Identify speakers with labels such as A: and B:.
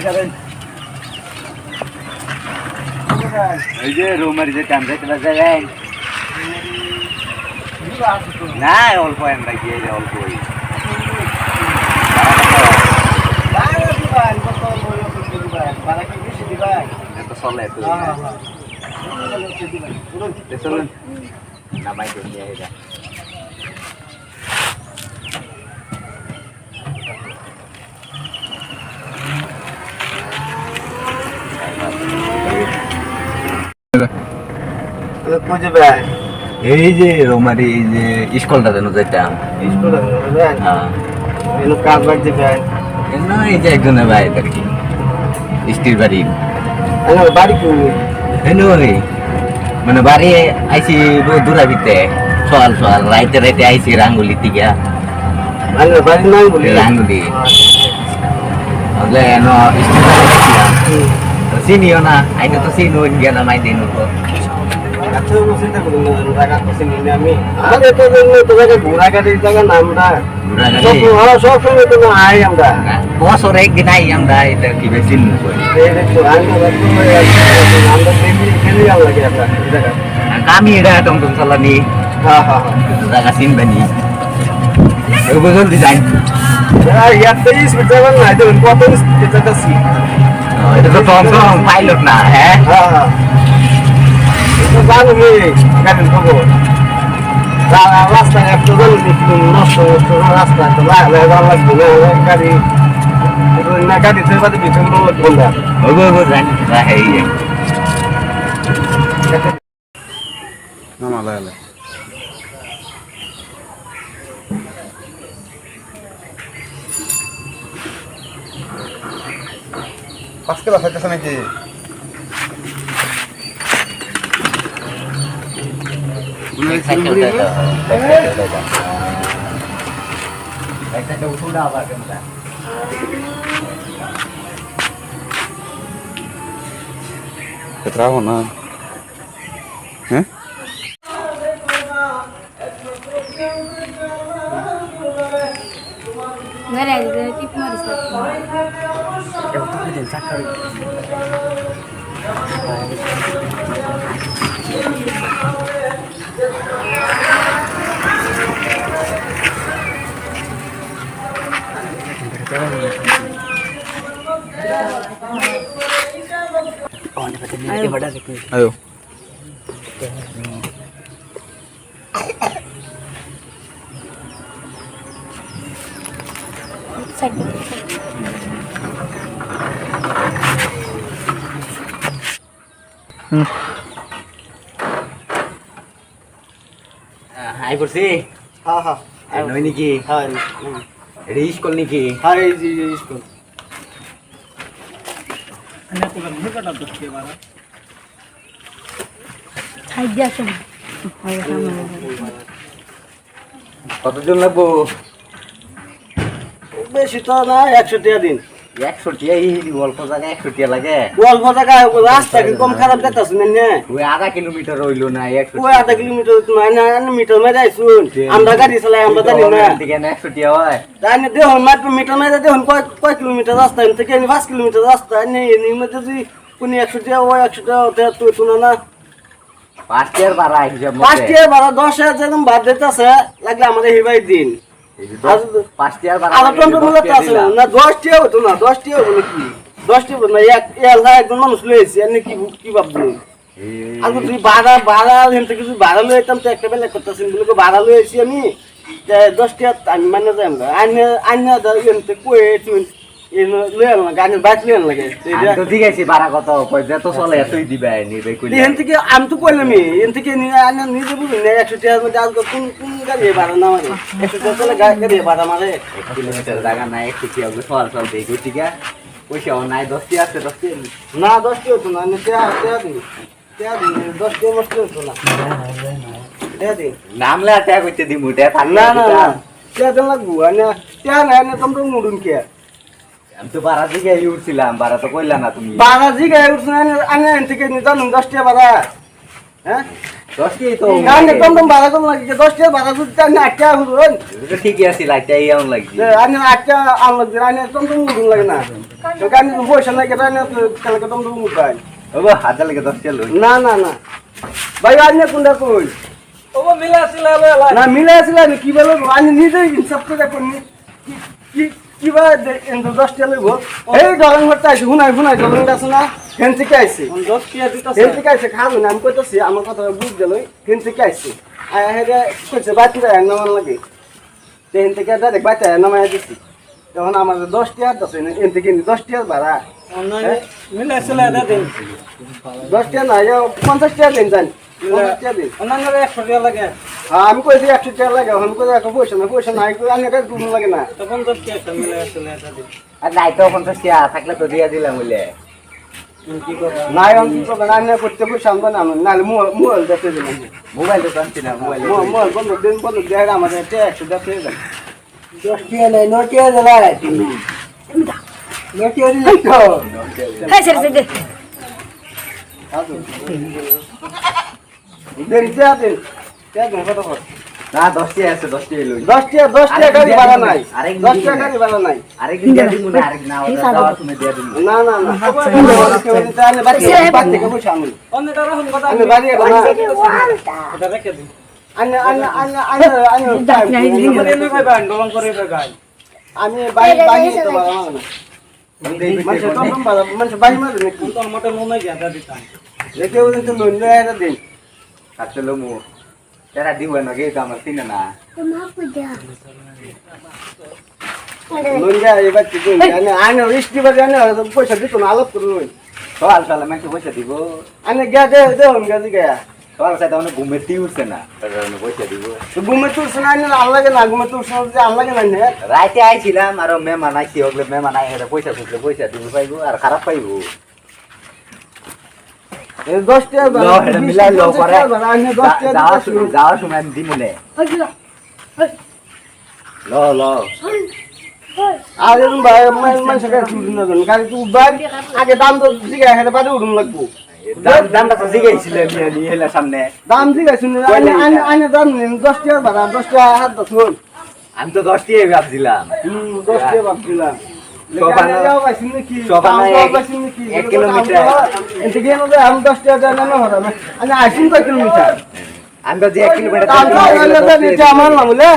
A: কারণ এই যে রুমের যে কাম যাইতে যাবেন না অল্প আমরা গিয়ে অল্পই চলে চলুন নামাই দিয়ে এটা এই যে রোমারি এই যে স্কুলটা যেন যেতাম
B: কাজ বাড়ছে ভাই
A: এই যে একজনের ভাই আর কি স্ত্রীর বাড়ি
B: বাড়ি
A: মানে বাড়ি আইসি দূরাবিতে সকাল সকাল রাইতে রাইতে আইসি রাঙ্গুলি থেকে
B: বাড়ি
A: রাঙ্গুলি চিনিও না আইনে তো চিনো গিয়া না মাই দিন
B: আমি আমাদের তো ঘোড়া গাড়ির জায়গা নামটা সবসময় তো আই আমরা
A: বছর একদিন আই আমরা এটা কি বেশি আমি এটা টমটম চালানি জায়গা চিনবানি জলদি যাই
B: কত
A: এটা তো টমটম পাইলট না হ্যাঁ
B: রাস্তা একটু নষ্ট রাস্তা গাড়ি গাড়িতে
C: আজকে বাসাইতেছে নাকি trabajo nada. ¿Eh? Ayo.
A: Hai kursi.
B: হ্যাঁ হ্যাঁ
A: Noi niki.
B: হ্যাঁ
A: Ini school niki.
B: হ্যাঁ এই যে স্কুল
A: কতজন লাগবো?
B: বেশি তো না 100 টাকা দিন
A: 100 টাকা এই অল্প জায়গায় 100 টাকা লাগে।
B: অল্প জায়গায় রাস্তা কি কম খারাপ যাইতাছ না
A: ওই আধা কিলোমিটার হইলো না 100
B: ওই আধা কিলোমিটার তো না মিটার মেরে আইছুন আমরা গাড়ি চালাই আমরা জানি না
A: থেকে 100 টাকা হয়
B: জানি দেখুন মাত্র মিটার মেরে দেখুন কয় কিলোমিটার রাস্তা থেকে 5 কিলোমিটার রাস্তা নেই এর মধ্যে যদি কোন 100 টাকা ওই 100 টাকা তো শুনো না
A: 5 টাকার ভাড়া হিসাব মতে
B: 5 টাকা ভাড়া 10,000 যেরকম ভাড়া দিতেছে লাগলে আমাদের হিবাই দিন
A: 5 টাকার ভাড়া
B: আর টন টন আছে না 10 টাকা হতো না 10 টাকা হলো কি 10 টাকা না একজন মানুষ লইছে এনে কি ভাবছেন আর তুই ভাড়া হেনতে কিছু ভাড়া লইতাম তো একটা বেলা করতেছেন বলে ভাড়া লইছি আমি 10 টাকা আমি মানে যাই আমরা আইনা হেনতে কই তুই লইল না গানের বাইক লইল লাগে
A: তো ঠিক আছে ভাড়া কত পয়সা তো চলে এতই দিবে নিবে কই
B: হেন থেকে আমি তো কইলাম হেন থেকে আইনা নিজে বুঝি না 100 টাকার মধ্যে আজকে কোন গাড়ি ভাড়া না মারে 100 টাকা চলে গাড়ি ভাড়া মারে
A: 1 কিলোমিটার জায়গা নাই 100 টাকা চল দেই কই ঠিক আছে পয়সাও নাই 10 টাকা আছে 10 টাকা
B: না 10 টাকা হতো না আমি টাকা দিই 10 টাকা মস্ত হতো না টাকা দিই
A: নামলে টাকা কইতে দিমু টাকা থাক
B: না না না টাকা লাগবো আনা টাকা না না তোমরা মুডুন কে
A: আমি তো ভাড়া দিকে উঠছিলাম ভাড়া তো কইলা না তুমি
B: বাগাজি গায় উঠছ না আনা থেকে নি জানুন 10 টাকা ভাড়া হ্যাঁ
A: 10 তো
B: গানে টমটম ভাড়া করুন লাগে 10 টাকা ভাড়া করতে আমি 8 টাকা করুন
A: ঠিকই আছে লাইটাই এমন লাগছে
B: আমি 8 টাকা আনলাম আমি টমটম উঠুন লাগে না তো গানে পয়সা নাই কেন কালকে টমটম উঠাই
A: ওগো হাজার লাগে 10 টাকা লই
B: না না না ভাই আপনি কোনটা কই
D: ওগো মিলে আসিলা
B: না মিলে আসলে আমি কি বলবো আমি নিজে হিসাব করে করি কি কি বা 10 টাকা লইব এই ডলার করতে আসি হুনাই ডলার আছে না হেন থেকে আইছে
D: 10 টাকা দিতাছে
B: হেন থেকে আইছে খাবো না আমি কইতাছি আমার কথা বুঝ গেল হেন থেকে আইছে আয় হেরে কইছে বাতি দেয় নামান লাগে হেন থেকে ডাইরেক্ট বাতি নামায় দিছি তখন আমার 10 টাকা আছে হেন থেকে 10 টাকা ভাড়া
D: মিলে আসিলা দে দিন
B: 10 টাকা না 50 টাকা দেন জানি 50 টাকা দিন
D: অন্যান্য 100 টাকা লাগে
B: হ্যাঁ আমি কইছি 100 টাকা লাগে এখন কই রাখো পয়সা নাই কই আমি কাজ করুন লাগে না
D: তো 50 টাকা মিলে আসিলা দে দিন
A: আর লাইটো 50 টাকা থাকলে তো দিয়া দিলাম বলে
D: কি করব
B: নাই আমি কি করব না করতে পয়সা আনবো না নালে মোবাইল দেখতে দিলাম
A: মোবাইল তো কানছি না মোবাইল
B: মোবাইল বন্ধ দেয় আমাদের 100 দেখতে দিলাম 10 টাকা নাই 9 টাকা দিলাই তুমি 9 টাকা দিলাই তো
E: হ্যাঁ স্যার স্যার
B: দেন টাকা দেন কত কর
A: না 10 টাকা আছে 10 টাকা লই
B: 10 টাকা গাড়ি ভাড়া নাই
A: আরেক
B: 10 টাকা গাড়ি ভাড়া নাই
A: আরেকদিন দিয়া দিমু না আরেক না ওটা যাওয়ার সময় দিয়া দিমু
B: না আমি বাড়ি থেকে পয়সা আনবো
D: অন্য টাকা হন কথা
B: আমি বাড়ি গেলাম না
D: এটা রেখে দিন করে এনে ভাই বান ডলন করে ভাই
B: আমি বাড়ি তো বাড়াবো না মানুষের টমটম বাড়া মানুষের বাড়ি মারবে নাকি
D: তোর মতে লোন নাই গেদা দিতাম
B: রেখে ওদের তো লোন দেয় এটা দিন
A: আসলে মু তেরা দিব না গে তো আমার চিনে না
B: লোন দেয় এবার কি দিন আনে বৃষ্টি বাজে আনে পয়সা দিত না আলাপ করুন
A: সকাল সকালে মানুষ পয়সা দিব
B: আনে গিয়া দেন গাজি গিয়া
A: সকাল সাথে অনেক ঘুমেতেই উঠছে না তার কারণে পয়সা দিব
B: ঘুমে তুলছে না আনে আল্লাগে না ঘুমে তুলছে না আল্লাগে না নে
A: রাইতে আইছিলাম আর মেহমান আইছি ওগুলো মেহমান আই হেরে পয়সা খুঁজলে পয়সা দিব পাইবো আর খারাপ পাইবো
B: 10 টাকা
A: লো এটা মিলাই লো করে
B: আনে 10 টাকা
A: যাওয়ার সময় আমি দিব নে লো লো
B: আর এরকম ভাই মানুষের কাছে উঠুন না গাড়ি তো উঠবার আগে দাম তো জিগা হেরে বাড়ি উঠুন লাগবো
A: দামটা তো জিগাইছিলে নিয়ে এলে সামনে
B: দাম জিগা শুনে আনে দাম নেন 10 টাকা ভাড়া 10 টাকা হাত দছুন
A: আমি তো 10 টাকা ভাবছিলাম
B: 10 টাকা ভাবছিলাম
A: এক কিলোমিটার
B: আমি 10 টাকা না হতাম আমি আসুন কয় কিলোমিটার
A: আমি তো যে 1 কিলোমিটার
B: আমার না বলে